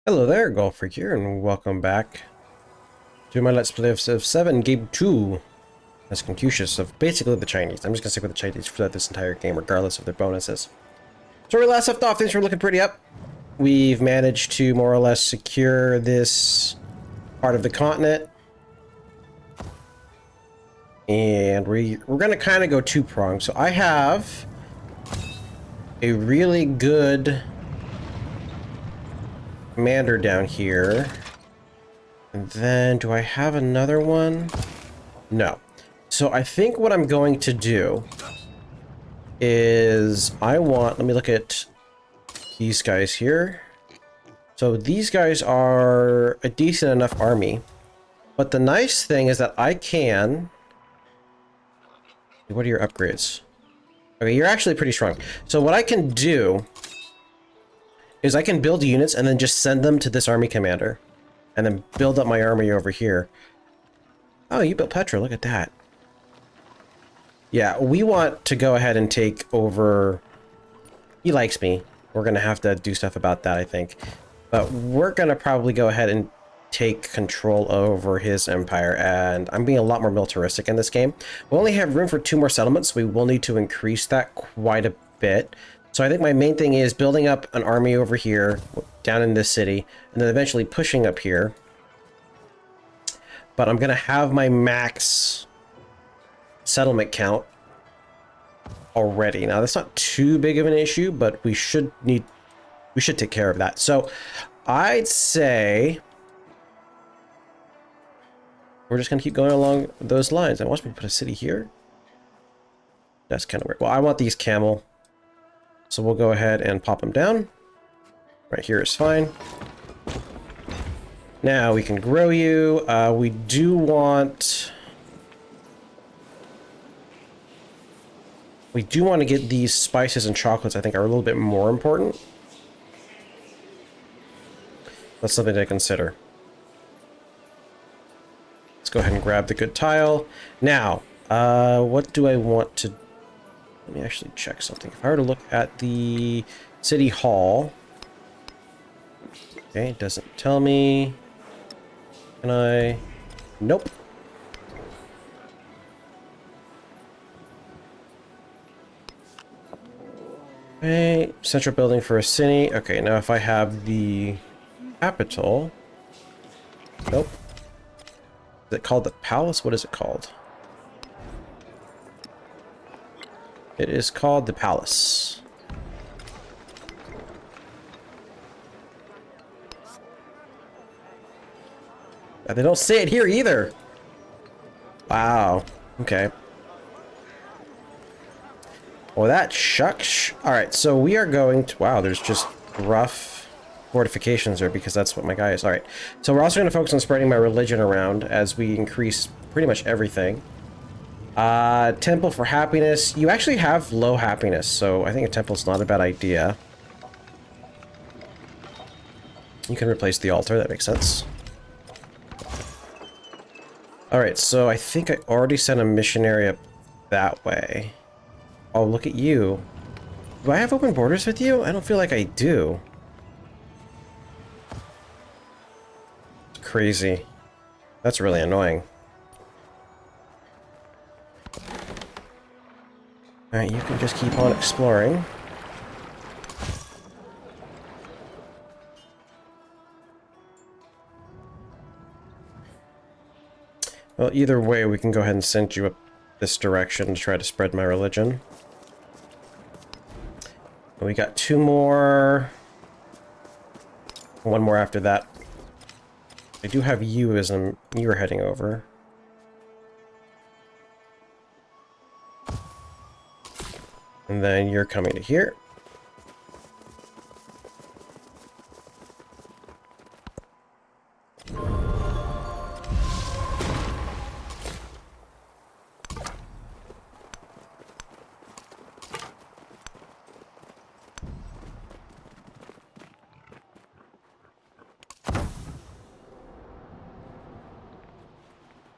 Hello there, Golfer here, and welcome back to my Let's Play of Civ 7, Game 2, as Confucius of basically the Chinese. I'm just gonna stick with the Chinese for this entire game, regardless of their bonuses. So where we last left off, things were looking pretty up. We've managed to more or less secure this part of the continent. And we're gonna kind of go two-pronged. So I have a really good commander down here. And then, do I have another one? No. So I think what I'm going to do is let me look at these guys here. So these guys are a decent enough army. But the nice thing is that I can... What are your upgrades? Okay, you're actually pretty strong. So what I can do is I can build units and then just send them to this army commander. And then build up my army over here. Oh, you built Petra, look at that. Yeah, we want to go ahead and take over... He likes me. We're going to have to do stuff about that, I think. But we're going to probably go ahead and take control over his empire. And I'm being a lot more militaristic in this game. We only have room for 2 more settlements. So we will need to increase that quite a bit. So I think my main thing is building up an army over here, down in this city, and then eventually pushing up here. But I'm going to have my max settlement count already. Now, that's not too big of an issue, but we should take care of that. So I'd say we're just going to keep going along those lines. I want me to put a city here. That's kind of weird. Well, I want these camel. So we'll go ahead and pop them down. Right here is fine. Now we can grow you. We do want to get these spices and chocolates, I think, are a little bit more important. That's something to consider. Let's go ahead and grab the good tile. Now, what do I want to... Let me actually check something. If I were to look at the city hall... Okay, it doesn't tell me. Can I... Nope. Okay, central building for a city. Okay, now if I have the capital... Nope. Is it called the palace? What is it called? It is called the palace. They don't say it here either. Wow. Okay. Well, that shucks. All right, so we are going to... Wow, there's just rough fortifications there because that's what my guy is. All right, so we're also going to focus on spreading my religion around as we increase pretty much everything. Temple for happiness. You actually have low happiness, so I think a temple's not a bad idea. You can replace the altar, that makes sense. Alright, so I think I already sent a missionary up that way. Oh, look at you. Do I have open borders with you? I don't feel like I do. It's crazy. That's really annoying. Alright, you can just keep on exploring. Well, either way, we can go ahead and send you up this direction to try to spread my religion. We got 2 more. 1 more after that. I do have you as you're heading over. And then you're coming to here.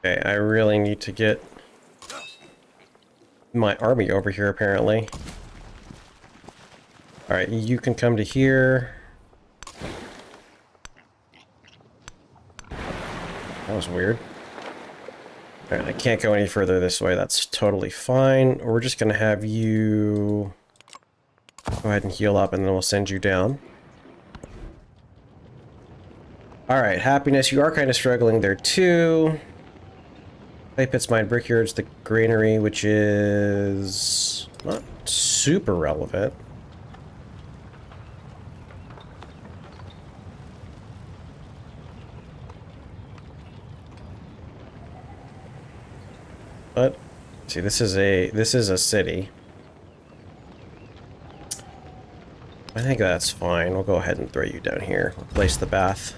Okay, I really need to get my army over here, apparently. Alright, you can come to here. That was weird. Alright, I can't go any further this way. That's totally fine. We're just going to have you go ahead and heal up, and then we'll send you down. Alright, happiness. You are kind of struggling there, too. Clay pits, mine, brickyards, the granary, which is not super relevant. But see, this is a city. I think that's fine. We'll go ahead and throw you down here. Replace the bath.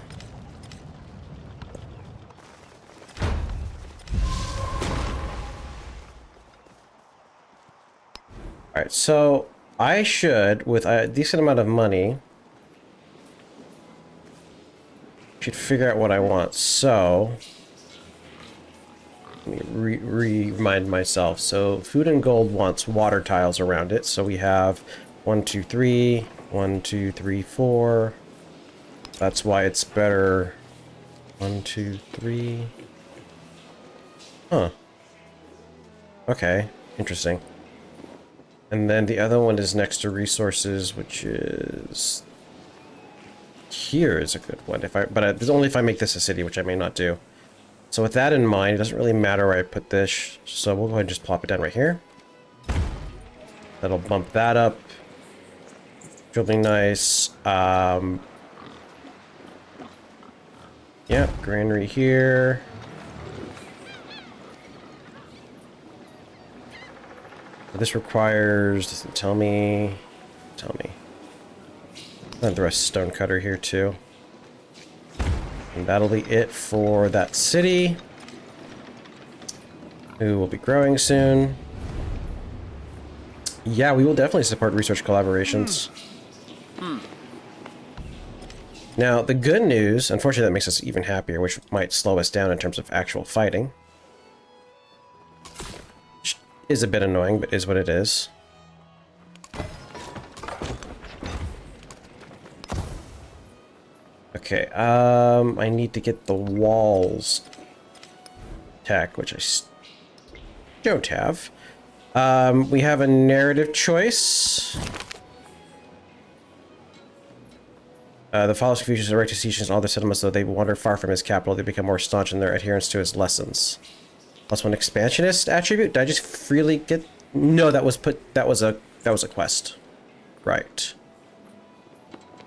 Alright, so I should, with a decent amount of money, should figure out what I want. So let me remind myself. So food and gold wants water tiles around it. So we have 1, 2, 3, 1, 2, 3, 4. That's why it's better. 1, 2, 3. Huh. Okay, interesting. And then the other one is next to resources, which is here is a good one. But it's only if I make this a city, which I may not do. So with that in mind, it doesn't really matter where I put this. So we'll go ahead and just plop it down right here. That'll bump that up. Really nice. Yeah, granary here. This requires, doesn't tell me. I'm gonna throw a stone cutter here too. And that'll be it for that city, who will be growing soon. Yeah, we will definitely support research collaborations. Now, the good news, unfortunately that makes us even happier, which might slow us down in terms of actual fighting. Which is a bit annoying, but is what it is. Okay, I need to get the walls tech, which I don't have. We have a narrative choice. The followers of Confucius are right to Confucius and all their settlements, though they wander far from his capital, they become more staunch in their adherence to his lessons. Plus one expansionist attribute? Did I just freely get? No, that was a quest. Right.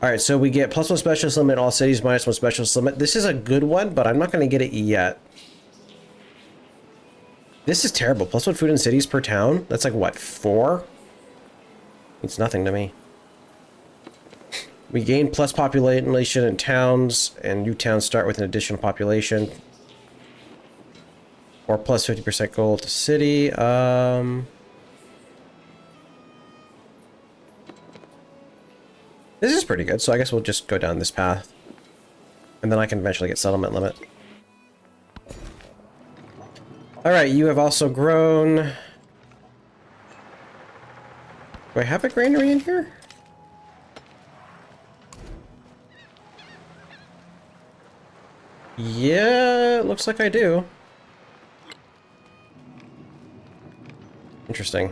Alright, so we get +1 specialist limit in all cities, -1 specialist limit. This is a good one, but I'm not going to get it yet. This is terrible. +1 food in cities per town? That's like, what, 4? It's nothing to me. We gain plus population in towns, and new towns start with an additional population. Or plus 50% gold to city. This is pretty good, so I guess we'll just go down this path. And then I can eventually get settlement limit. Alright, you have also grown. Do I have a granary in here? Yeah, it looks like I do. Interesting.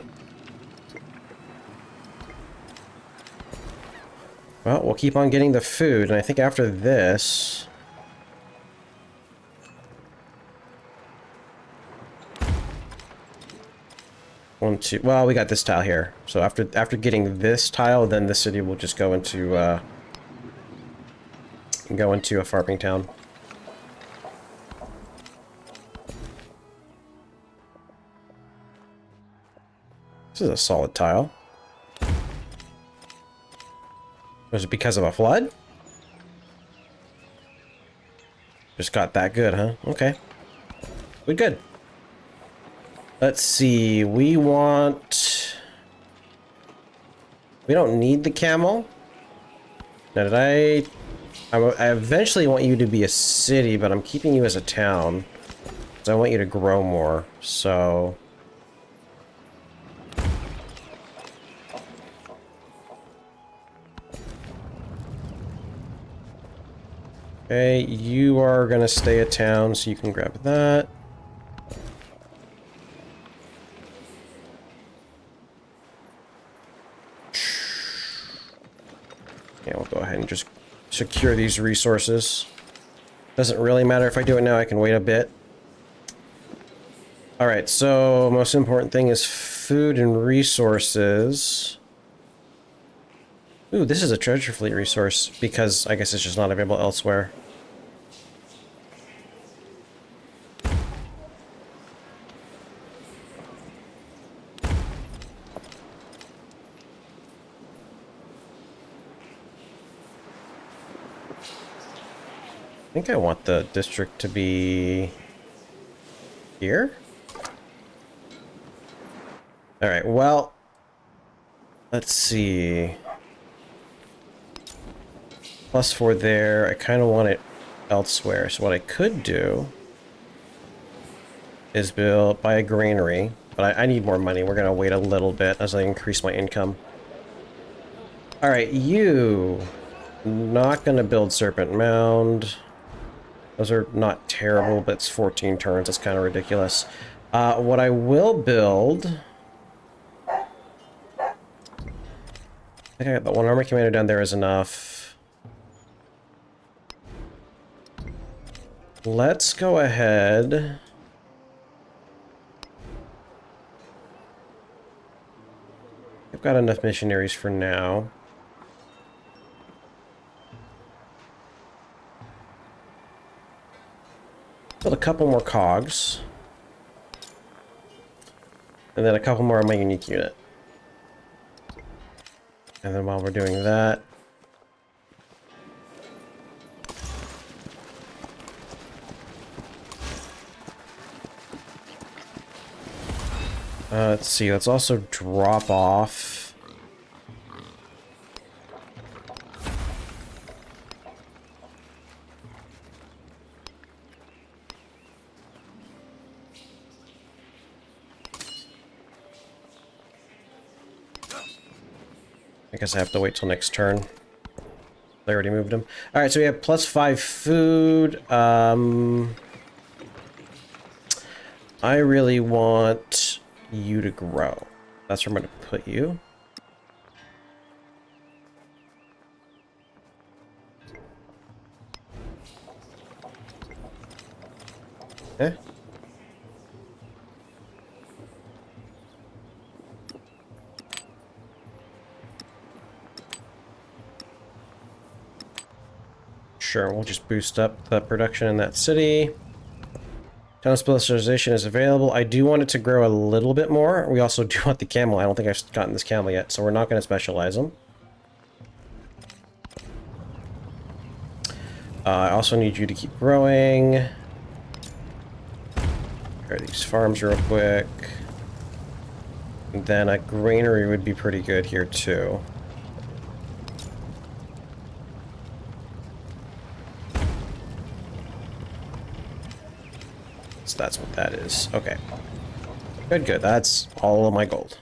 Well, we'll keep on getting the food, and I think after this... One, two... Well, we got this tile here. So after getting this tile, then the city will just go into a farming town. This is a solid tile. Was it because of a flood? Just got that good, huh? Okay. We're good. Let's see. We want... We don't need the camel. Now, did I eventually want you to be a city, but I'm keeping you as a town. Because I want you to grow more, so... Okay, you are gonna stay at town, so you can grab that. Yeah, we'll go ahead and just secure these resources. Doesn't really matter if I do it now, I can wait a bit. Alright, so most important thing is food and resources. Ooh, this is a treasure fleet resource, because I guess it's just not available elsewhere. I think I want the district to be here. Alright, well, let's see. +4 there. I kind of want it elsewhere. So what I could do is buy a granary. But I need more money. We're going to wait a little bit as I increase my income. Alright, you. Not going to build Serpent Mound. Those are not terrible, but it's 14 turns. That's kind of ridiculous. What I will build... I think I got the one army commander down there is enough. Let's go ahead... I've got enough missionaries for now. Build a couple more cogs. And then a couple more on my unique unit. And then while we're doing that... let's see, let's also drop off... I guess I have to wait till next turn. I already moved him. Alright, so we have +5 food. I really want you to grow. That's where I'm going to put you. Okay. Sure, we'll just boost up the production in that city. Town specialization is available. I do want it to grow a little bit more. We also do want the camel. I don't think I've gotten this camel yet, so we're not going to specialize them. I also need you to keep growing. Repair these farms real quick. And then a granary would be pretty good here too. So that's what that is. Okay. Good, good. That's all of my gold.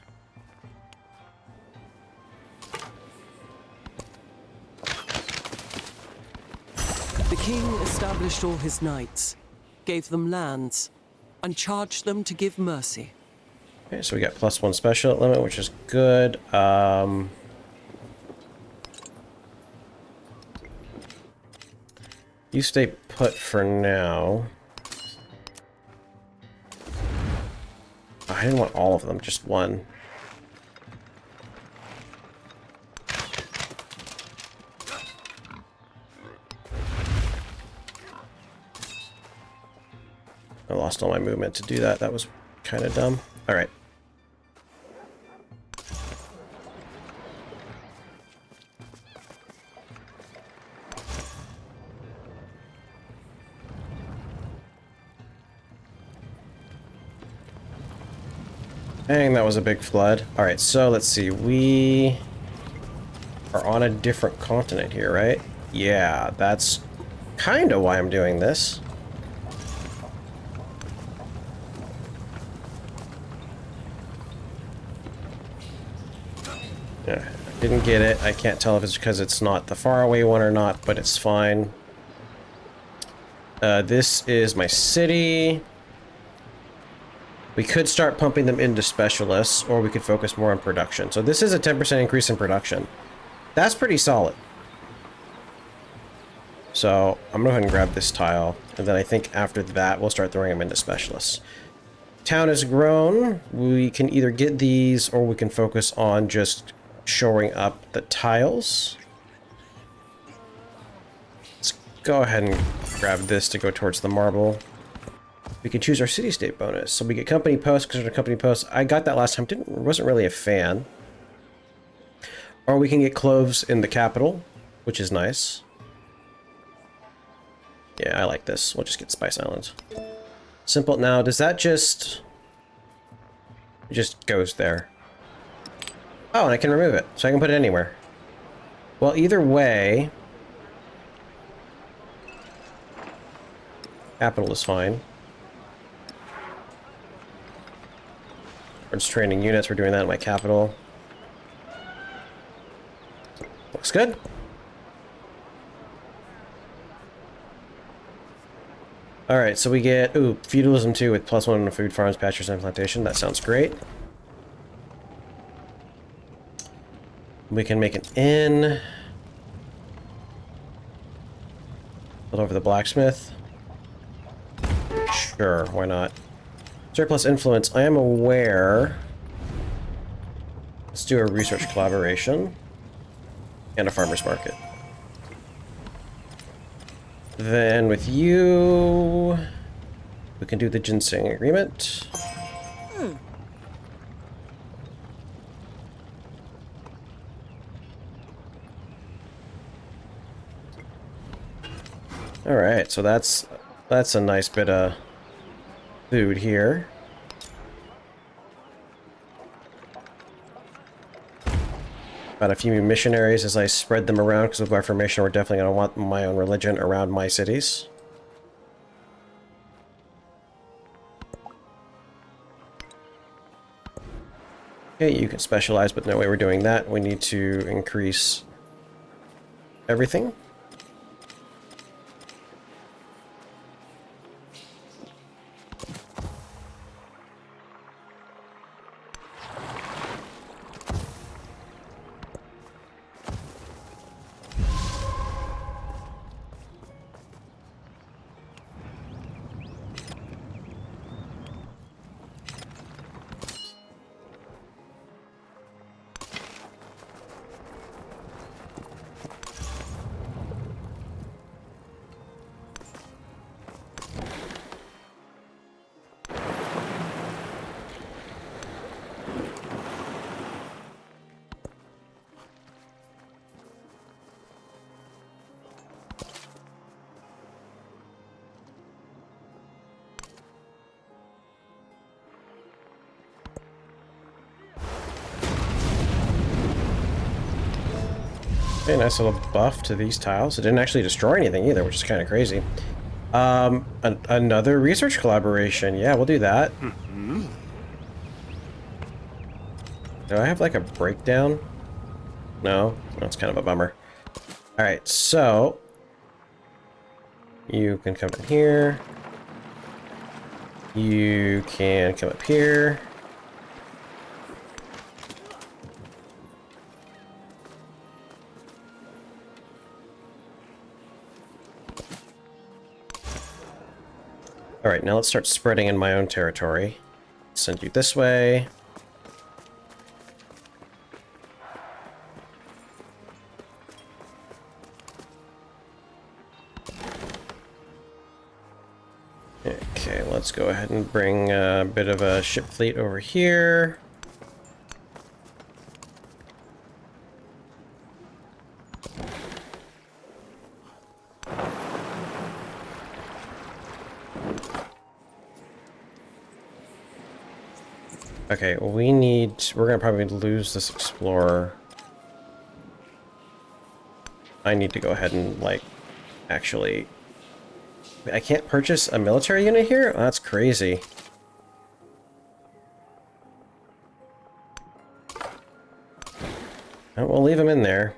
The king established all his knights, gave them lands, and charged them to give mercy. Okay, so we got +1 special limit, which is good. You stay put for now. I didn't want all of them, just one. I lost all my movement to do that. That was kind of dumb. All right. Dang, that was a big flood. All right, so let's see. We are on a different continent here, right? Yeah, that's kind of why I'm doing this. Yeah, I didn't get it. I can't tell if it's because it's not the faraway one or not, but it's fine. This is my city. We could start pumping them into specialists, or we could focus more on production. So this is a 10% increase in production. That's pretty solid. So I'm gonna go ahead and grab this tile, and then I think after that we'll start throwing them into specialists. Town has grown. We can either get these, or we can focus on just shoring up the tiles. Let's go ahead and grab this to go towards the marble. We can choose our city-state bonus. So we get company post, because there's a company post. I got that last time, wasn't really a fan. Or we can get cloves in the capital, which is nice. Yeah, I like this. We'll just get Spice Island. Simple. Now, does that just... It just goes there. Oh, and I can remove it, so I can put it anywhere. Well, either way... Capital is fine. We're just training units. We're doing that in my capital. Looks good. Alright, so we get, ooh, feudalism 2 with +1 on food, farms, pastures, and plantation. That sounds great. We can make an inn. Build over the blacksmith. Sure, why not? Surplus influence. I am aware. Let's do a research collaboration. And a farmer's market. Then with you, we can do the ginseng agreement. All right, so that's a nice bit of food here. Got a few missionaries as I spread them around, because with my formation, we're definitely going to want my own religion around my cities. Okay, you can specialize, but no way we're doing that. We need to increase everything. Okay, nice little buff to these tiles. It didn't actually destroy anything either, which is kind of crazy. Another research collaboration. Yeah, we'll do that. Do I have like a breakdown? No? That's kind of a bummer. Alright, so... You can come in here. You can come up here. Alright, now let's start spreading in my own territory. Send you this way. Okay, let's go ahead and bring a bit of a ship fleet over here. Okay, we're gonna probably lose this explorer. I need to go ahead and, like, actually... I can't purchase a military unit here? Oh, that's crazy. Oh, we'll leave him in there.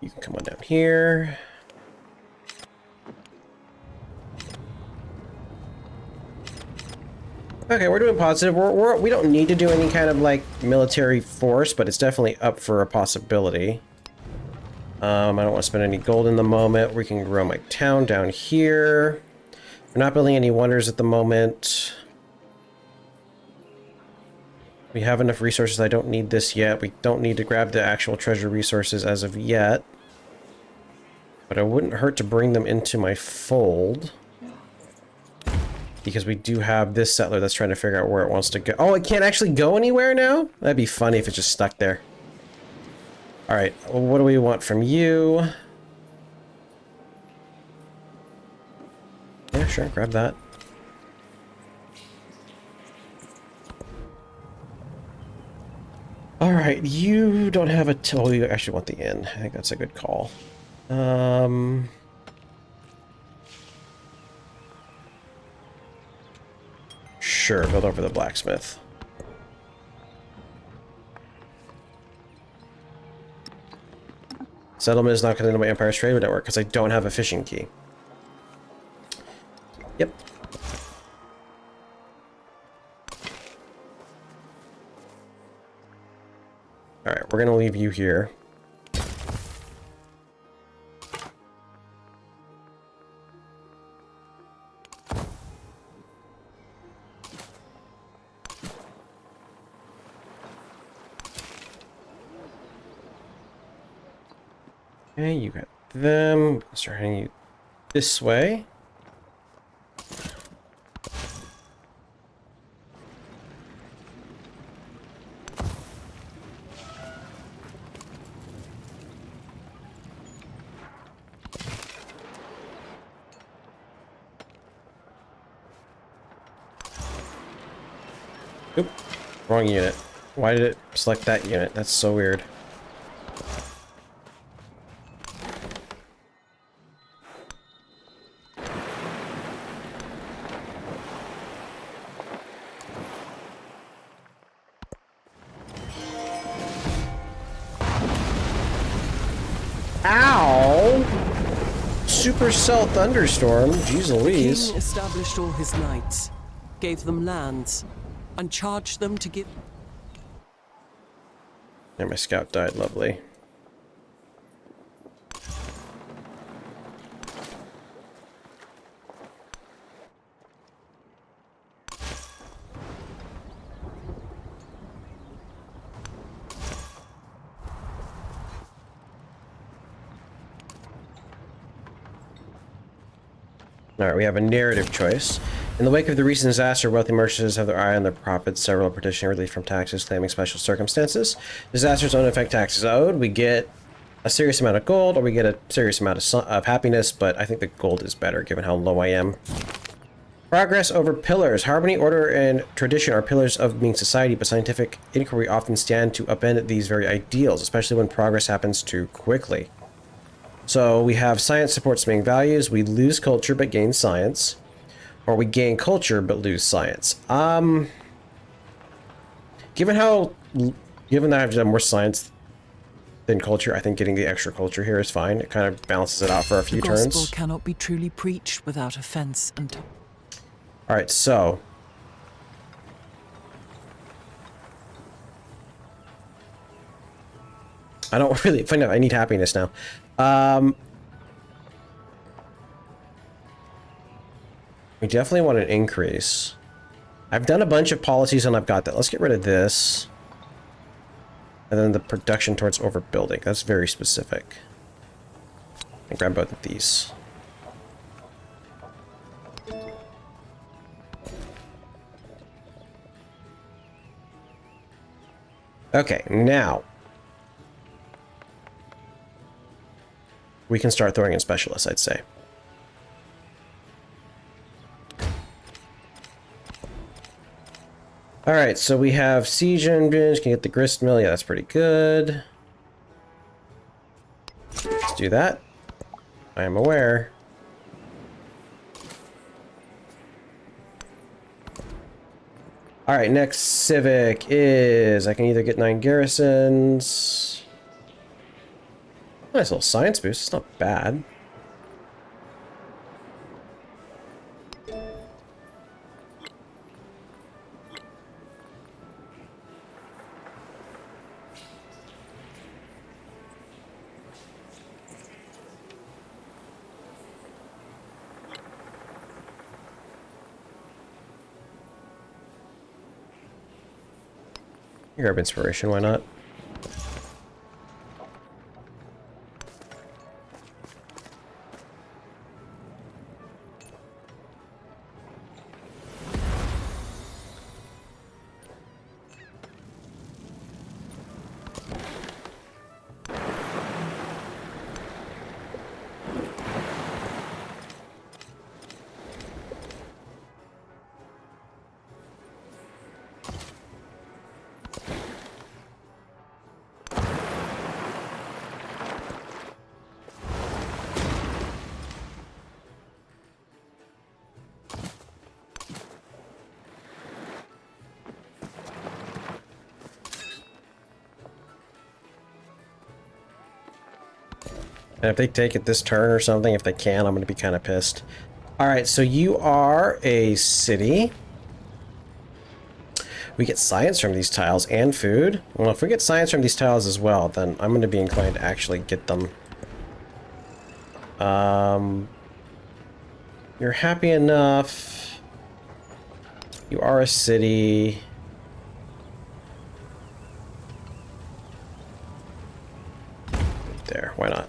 You can come on down here. Okay, we're doing positive. We don't need to do any kind of like military force, but it's definitely up for a possibility. I don't want to spend any gold in the moment. We can grow my town down here. We're not building any wonders at the moment. We have enough resources. I don't need this yet. We don't need to grab the actual treasure resources as of yet. But it wouldn't hurt to bring them into my fold. Because we do have this settler that's trying to figure out where it wants to go. Oh, it can't actually go anywhere now? That'd be funny if it's just stuck there. Alright, well, what do we want from you? Yeah, sure, grab that. Alright, you don't have a till. You actually want the inn. I think that's a good call. Sure, build over the blacksmith. Settlement is not connected to my Empire's trade network because I don't have a fishing key. Yep. Alright, we're gonna leave you here. Okay, you got them. Start heading you this way. Oop, wrong unit. Why did it select that unit? That's so weird. Ow! Supercell thunderstorm. Jeez Louise. The king established all his knights, gave them lands, and charged them to give... And my scout died. Lovely. Alright, we have a narrative choice. In the wake of the recent disaster, wealthy merchants have their eye on their profits. Several are petitioning relief from taxes, claiming special circumstances. Disasters don't affect taxes owed. We get a serious amount of gold, or we get a serious amount of happiness, but I think the gold is better, given how low I am. Progress over pillars. Harmony, order, and tradition are pillars of Ming society, but scientific inquiry often stand to upend these very ideals, especially when progress happens too quickly. So we have science supports Ming values. We lose culture but gain science, or we gain culture but lose science. Given that I've done more science than culture, I think getting the extra culture here is fine. It kind of balances it out for a few turns. The gospel cannot be truly preached without offense and... All right, so I don't really find out. I need happiness now. We definitely want an increase. I've done a bunch of policies and I've got that. Let's get rid of this. And then the production towards overbuilding. That's very specific. And grab both of these. Okay, now we can start throwing in specialists, I'd say. Alright, so we have siege engines, can get the grist mill. Yeah, that's pretty good. Let's do that. I am aware. Alright, next civic is I can either get 9 garrisons. Nice little science boost. It's not bad. Grab inspiration, why not? And if they take it this turn or something, if they can, I'm going to be kind of pissed. Alright, so you are a city. We get science from these tiles and food. Well, if we get science from these tiles as well, then I'm going to be inclined to actually get them. You're happy enough. You are a city. There, why not?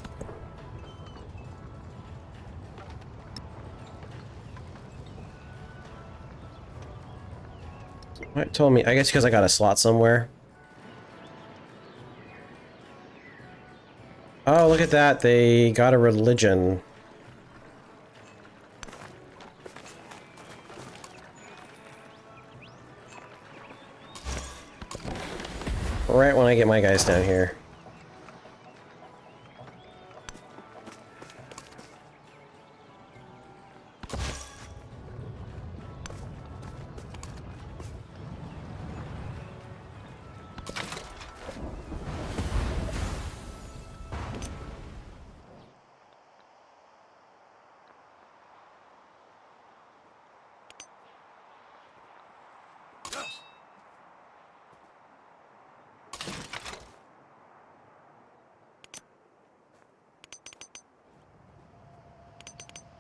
What told me? I guess because I got a slot somewhere. Oh, look at that. They got a religion. Right when I get my guys down here.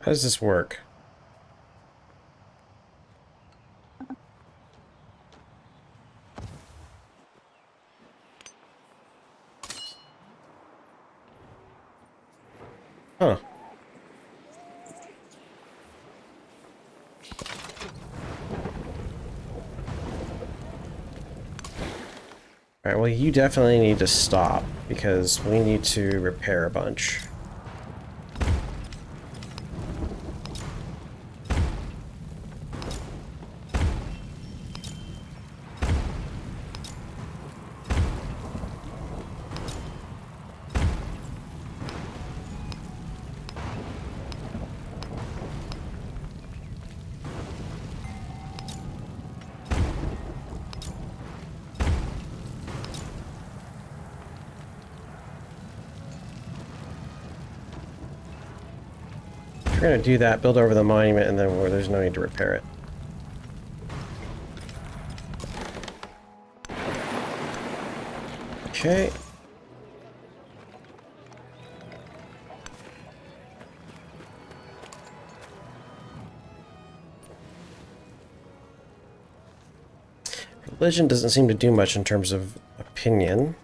How does this work? Huh. Alright, well you definitely need to stop, because we need to repair a bunch. We're gonna do that, build over the monument, and then there's no need to repair it. Okay. Religion doesn't seem to do much in terms of opinion.